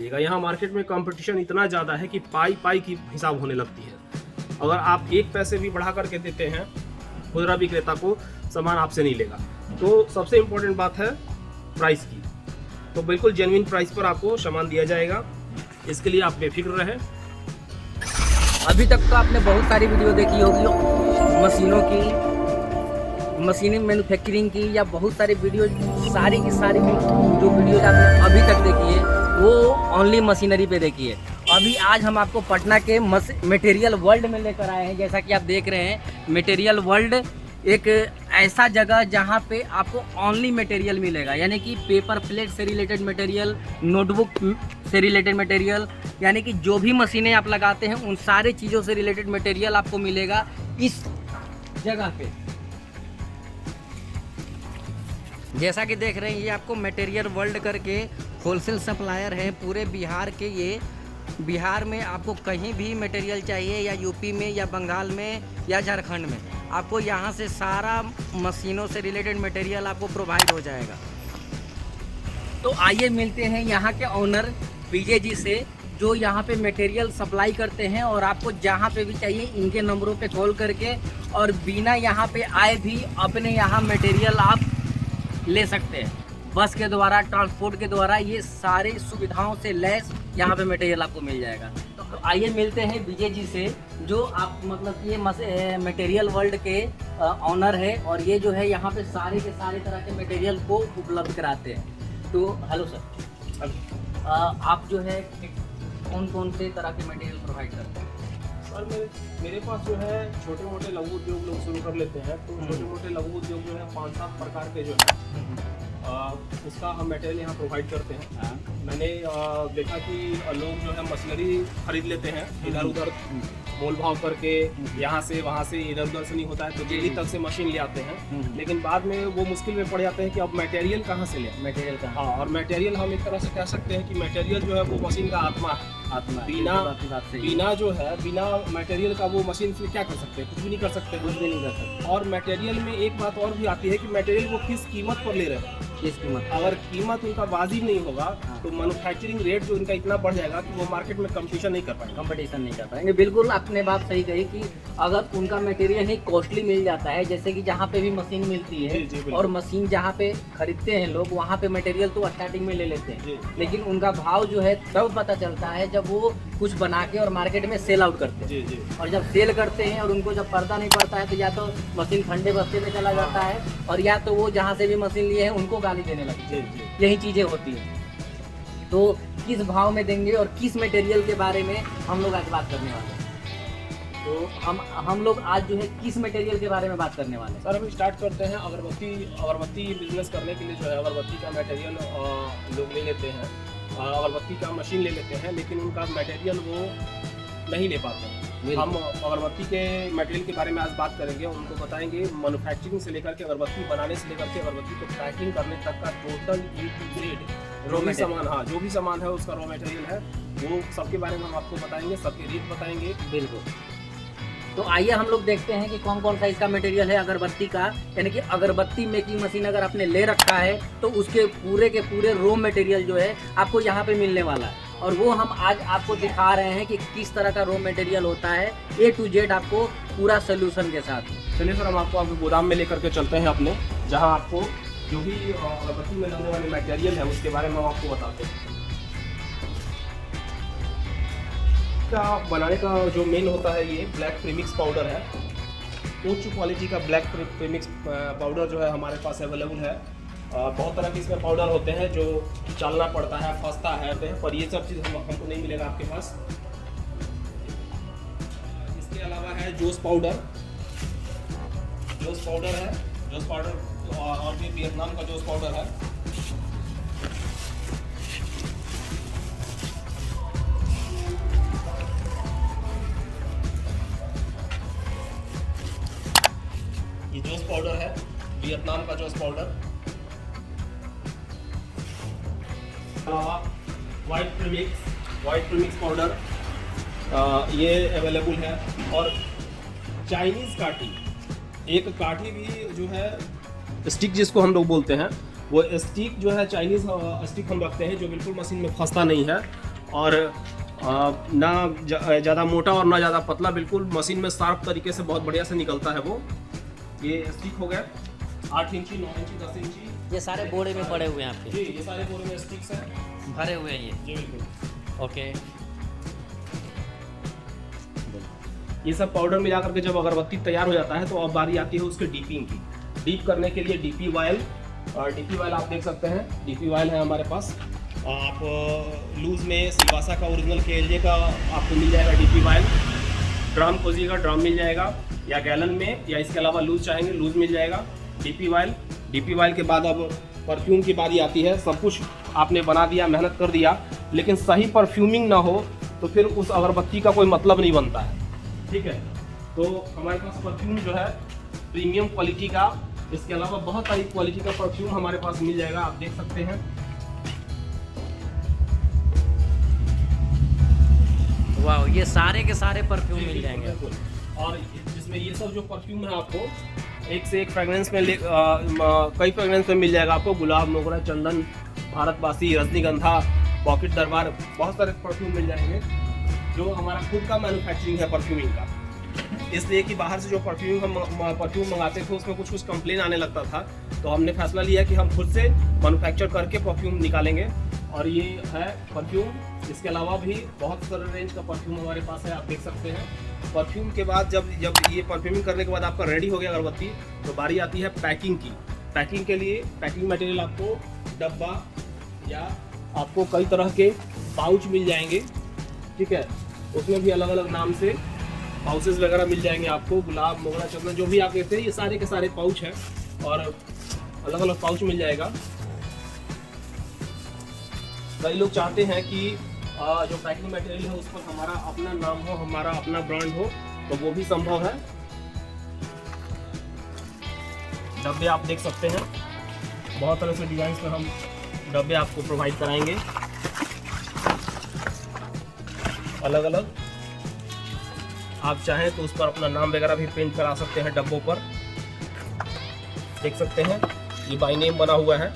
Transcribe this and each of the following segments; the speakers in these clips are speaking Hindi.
यहाँ मार्केट में कंपटीशन इतना ज़्यादा है कि पाई पाई की हिसाब होने लगती है। अगर आप एक पैसे भी बढ़ा करके देते हैं खुदरा विक्रेता को, सामान आपसे नहीं लेगा। तो सबसे इम्पोर्टेंट बात है प्राइस की, तो बिल्कुल जेन्युइन प्राइस पर आपको सामान दिया जाएगा, इसके लिए आप बेफिक्र रहें। अभी तक तो आपने बहुत सारी वीडियो देखी होगी मशीनों की, मशीनिंग मैन्युफैक्चरिंग की, या बहुत सारी वीडियो, सारी की सारी जो वीडियोज आपने अभी तक देखी है वो ओनली मशीनरी पे देखी है। अभी आज हम आपको पटना के मटेरियल वर्ल्ड में लेकर आए हैं। जैसा कि आप देख रहे हैं, मटेरियल वर्ल्ड एक ऐसा जगह जहां पे आपको ओनली मटेरियल मिलेगा, यानी कि पेपर प्लेट से रिलेटेड मटेरियल, नोटबुक से रिलेटेड मटेरियल, यानी कि जो भी मशीनें आप लगाते हैं उन सारे चीज़ों से रिलेटेड मटेरियल आपको मिलेगा इस जगह पे। जैसा कि देख रहे हैं, ये आपको मटेरियल वर्ल्ड करके होलसेल सप्लायर है पूरे बिहार के। ये बिहार में आपको कहीं भी मटेरियल चाहिए, या यूपी में, या बंगाल में, या झारखंड में, आपको यहाँ से सारा मशीनों से रिलेटेड मटेरियल आपको प्रोवाइड हो जाएगा। तो आइए मिलते हैं यहाँ के ओनर विजय जी से, जो यहाँ पे मटेरियल सप्लाई करते हैं, और आपको जहाँ पे भी चाहिए इनके नंबरों पे कॉल करके और बिना यहाँ पे आए भी अपने यहाँ मटेरियल आप ले सकते हैं। बस के द्वारा, ट्रांसपोर्ट के द्वारा, ये सारी सुविधाओं से लैस यहाँ पे मटेरियल आपको मिल जाएगा। तो आइए मिलते हैं विजय जी से, जो आप मतलब ये मटेरियल वर्ल्ड के ऑनर है, और ये जो है यहाँ पे सारे के सारे तरह के मटेरियल को उपलब्ध कराते हैं। तो हेलो सर, आप जो है कौन कौन से तरह के मटेरियल प्रोवाइड करते हैं? सर मेरे पास जो है छोटे मोटे लघु उद्योग लोग शुरू कर लेते हैं, तो छोटे मोटे लघु उद्योग जो है 5-7 प्रकार के जो है उसका हम मटेरियल यहाँ प्रोवाइड करते हैं। मैंने देखा कि लोग जो है मशीनरी खरीद लेते हैं इधर उधर मोल भाव करके, यहाँ से वहाँ से, इधर उधर से नहीं होता है तो दिल्ली तक से मशीन ले आते हैं, लेकिन बाद में वो मुश्किल में पड़ जाते हैं कि अब मटेरियल कहाँ से लें। मटेरियल का, हाँ, और मटेरियल हम एक तरह से कह सकते हैं कि मटेरियल जो है वो मशीन का आत्मा है। बिना जो है, बिना मटेरियल का वो मशीन से क्या कर सकते हैं? कुछ भी नहीं कर सकते, कुछ भी नहीं कर सकते। और मटेरियल में एक बात और भी आती है कि मटेरियल वो किस कीमत पर ले रहे हैं। किस कीमत? अगर कीमत उनका वाजिब नहीं होगा तो मैन्युफैक्चरिंग रेट जो इनका इतना बढ़ जाएगा कि वो मार्केट में कंपटीशन नहीं कर पाएंगे। बिल्कुल आपने बात सही कही कि अगर उनका मटेरियल ही कॉस्टली मिल जाता है, जैसे कि जहाँ पे भी मशीन मिलती है और मशीन जहाँ पे खरीदते हैं लोग, वहाँ पे मटेरियल तो स्टार्टिंग में ले लेते हैं, लेकिन उनका भाव जो है तब पता चलता है जब वो कुछ बना के और मार्केट में सेल आउट करते हैं। और जब सेल करते हैं और उनको जब पर्दा नहीं पड़ता है तो या तो मशीन ठंडे बस्ते में चला जाता है, और या तो वो जहाँ से भी मशीन लिए हैं उनको गाली देने लगती है। यही चीज़ें होती हैं। तो किस भाव में देंगे और किस मटेरियल के बारे में हम लोग आज बात करने वाले हैं। तो हम लोग आज जो है किस मटेरियल के बारे में बात करने वाले हैं? सर हम स्टार्ट करते हैं अगरबत्ती बिजनेस करने के लिए जो है अगरबत्ती का मटेरियल लोग ले लेते हैं, अगरबत्ती का मशीन ले लेते हैं, लेकिन उनका मटेरियल वो नहीं ले पाते हैं। हम अगरबत्ती के मटेरियल के बारे में आज बात करेंगे, उनको बताएंगे मैन्युफैक्चरिंग से लेकर के अगरबत्ती बनाने से लेकर के अगरबत्ती को पैकिंग करने तक का टोटल ए टू जेड जो भी सामान, हाँ जो भी सामान है उसका रॉ मटेरियल है, वो सबके बारे में हम आपको बताएंगे, सबके रेट बताएंगे। बिल्कुल। तो आइए हम लोग देखते हैं कि कौन कौन सा इसका मटेरियल है अगरबत्ती का। यानी कि अगरबत्ती मेकिंग मशीन अगर आपने ले रखा है तो उसके पूरे के पूरे रॉ मटेरियल जो है आपको यहाँ पे मिलने वाला है, और वो हम आज आपको दिखा रहे हैं कि किस तरह का रॉ मटेरियल होता है, ए टू जेड आपको पूरा सोल्यूशन के साथ। चलिए सर, हम आपको गोदाम में लेकर के चलते हैं अपने, जहाँ आपको जो भी अगरबत्ती में लगने वाले मटेरियल है उसके बारे में हम आपको बताते हैं। का बनाने का जो मेन होता है ये ब्लैक प्रीमिक्स पाउडर है। उच्च क्वालिटी का ब्लैक प्रीमिक्स पाउडर जो है हमारे पास अवेलेबल है। बहुत तरह के इसमें पाउडर होते हैं जो चलना पड़ता है, फंसता है, पर ये सब चीज़ हमको नहीं मिलेगा आपके पास। इसके अलावा है जोस पाउडर है, जोस पाउडर और भी वियतनाम का जोस पाउडर है। ये जोस पाउडर है, वियतनाम का जोस पाउडर। वाइट प्रीमिक्स पाउडर ये अवेलेबल है। और चाइनीज़ काठी, एक काठी भी जो है स्टिक जिसको हम लोग बोलते हैं, वो स्टिक जो है चाइनीज़ स्टिक हम रखते हैं जो बिल्कुल मशीन में फंसता नहीं है, और ना ज़्यादा मोटा और ना ज़्यादा पतला, बिल्कुल मशीन में शार्प तरीके से बहुत बढ़िया से निकलता है वो। ये स्टिक हो गया 8 इंची, 9 इंची, 10 इंची। ये सारे बोरे में पड़े हुए हैं आपके? जी, ये सारे बोरे में स्टिक्स हैं, भरे हुए हैं ये? जी बिल्कुल। ओके। ये सब पाउडर मिला करके जब अगरबत्ती तैयार हो जाता है तो अब बारी आती है उसके डीपिंग की। डीप करने के लिए डीपी ऑयल, और डीपी ऑयल आप देख सकते हैं, डीपी ऑयल है हमारे पास। आप लूज़ में सिलवासा का ओरिजिनल KLJ का आपको मिल जाएगा डीपी ऑयल। ड्राम खोजिएगा, ड्राम मिल जाएगा, या गैलन में, या इसके अलावा लूज़ चाहेंगे लूज़ मिल जाएगा। डीपी ऑयल, डीपी ऑयल के बाद अब परफ्यूम की बारी आती है। सब कुछ आपने बना दिया, मेहनत कर दिया, लेकिन सही परफ्यूमिंग ना हो तो फिर उस अगरबत्ती का कोई मतलब नहीं बनता है, ठीक है। तो हमारे पास परफ्यूम जो है प्रीमियम क्वालिटी का, इसके अलावा बहुत सारी क्वालिटी का परफ्यूम हमारे पास मिल जाएगा, आप देख सकते हैं। वाह, ये सारे के सारे परफ्यूम मिल जाएंगे। और जिसमें ये सब जो परफ्यूम है आपको एक से एक फ्रेगरेंस में कई फ्रेगरेंस में मिल जाएगा आपको। गुलाब, मोगरा, चंदन, भारतवासी, रजनीगंधा, पॉकेट दरबार, बहुत सारे परफ्यूम मिल जाएंगे जो हमारा खुद का मैन्युफैक्चरिंग है परफ्यूमिंग का। इसलिए कि बाहर से जो परफ्यूम मंगाते थे उसमें कुछ कंप्लेन आने लगता था, तो हमने फैसला लिया कि हम खुद से मैन्युफैक्चर करके परफ्यूम निकालेंगे। और ये है परफ्यूम। इसके अलावा भी बहुत सारे रेंज का परफ्यूम हमारे पास है, आप देख सकते हैं। परफ्यूम के बाद जब ये परफ्यूमिंग करने के बाद आपका रेडी हो गया अगरबत्ती, तो बारी आती है पैकिंग की। पैकिंग के लिए पैकिंग मटेरियल आपको डब्बा या आपको कई तरह के पाउच मिल जाएंगे, ठीक है। उसमें भी अलग अलग नाम से पाउचेस वगैरह मिल जाएंगे आपको। गुलाब, मोगरा, चंदन, जो भी आप कहते हैं, ये सारे के सारे पाउच हैं और अलग अलग पाउच मिल जाएगा। कई लोग चाहते हैं कि जो पैकिंग मटेरियल है उस पर हमारा अपना नाम हो, हमारा अपना ब्रांड हो, तो वो भी संभव है। डब्बे आप देख सकते हैं, बहुत तरह से डिजाइन में हम डब्बे आपको प्रोवाइड कराएंगे अलग अलग। आप चाहें तो उस पर अपना नाम वगैरह भी प्रिंट करा सकते हैं डब्बों पर, देख सकते हैं ये बाय नेम बना हुआ है,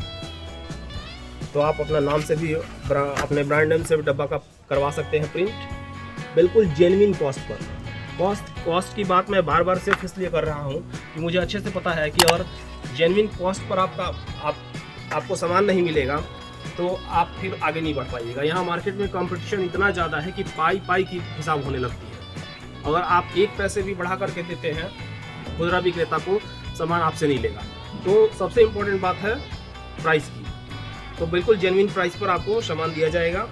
तो आप अपना नाम से भी अपने ब्रांड नेम से भी डब्बा का करवा सकते हैं प्रिंट, बिल्कुल जेन्युइन कॉस्ट पर। कॉस्ट की बात मैं बार बार सिर्फ इसलिए कर रहा हूँ कि मुझे अच्छे से पता है कि और जेन्युइन कॉस्ट पर आपको सामान नहीं मिलेगा तो आप फिर आगे नहीं बढ़ पाइएगा। यहाँ मार्केट में कंपटीशन इतना ज़्यादा है कि पाई की हिसाब होने लगती है। अगर आप एक पैसे भी बढ़ा करके देते हैं खुदरा विक्रेता को, सामान आपसे नहीं लेगा। तो सबसे इम्पोर्टेंट बात है प्राइस की, तो बिल्कुल जेन्युइन प्राइस पर आपको सामान दिया जाएगा,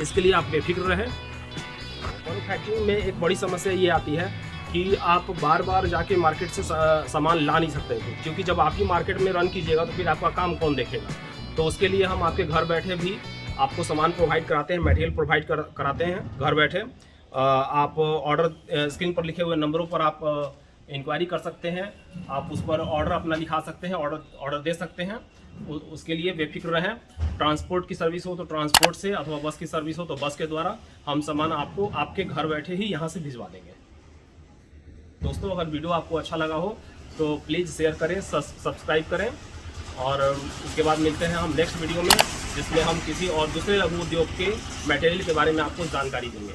इसके लिए आप बेफिक्र रहें। मैन्युफैक्चरिंग में एक बड़ी समस्या ये आती है कि आप बार बार जाके मार्केट से सामान ला नहीं सकते, क्योंकि जब आप ही मार्केट में रन कीजिएगा तो फिर आपका काम कौन देखेगा। तो उसके लिए हम आपके घर बैठे भी आपको सामान प्रोवाइड कराते हैं, मटेरियल प्रोवाइड कराते हैं घर बैठे। आप ऑर्डर स्क्रीन पर लिखे हुए नंबरों पर आप इंक्वायरी कर सकते हैं, आप उस पर ऑर्डर अपना लिखा सकते हैं, ऑर्डर दे सकते हैं। उसके लिए बेफिक्र रहें। ट्रांसपोर्ट की सर्विस हो तो ट्रांसपोर्ट से, अथवा बस की सर्विस हो तो बस के द्वारा हम सामान आपको आपके घर बैठे ही यहाँ से भिजवा देंगे। दोस्तों, अगर वीडियो आपको अच्छा लगा हो तो प्लीज़ शेयर करें, सब्सक्राइब करें, और उसके बाद मिलते हैं हम नेक्स्ट वीडियो में, जिसमें हम किसी और दूसरे लघु उद्योग के मटेरियल के बारे में आपको जानकारी देंगे।